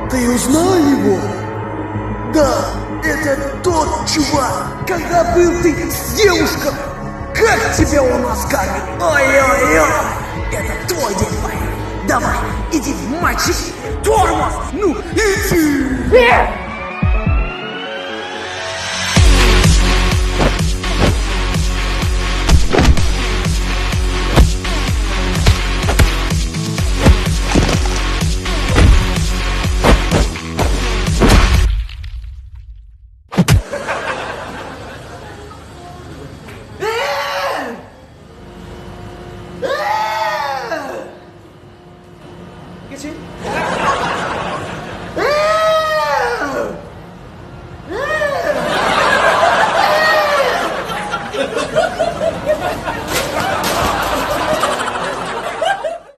Ты узнал его? Да, это тот чувак, когда был ты с девушкой. Как тебя он оскалил? Ой-ой-ой! Это твой день, парень. Давай, иди в матчи. Тормоз! Ну, иди! Get you?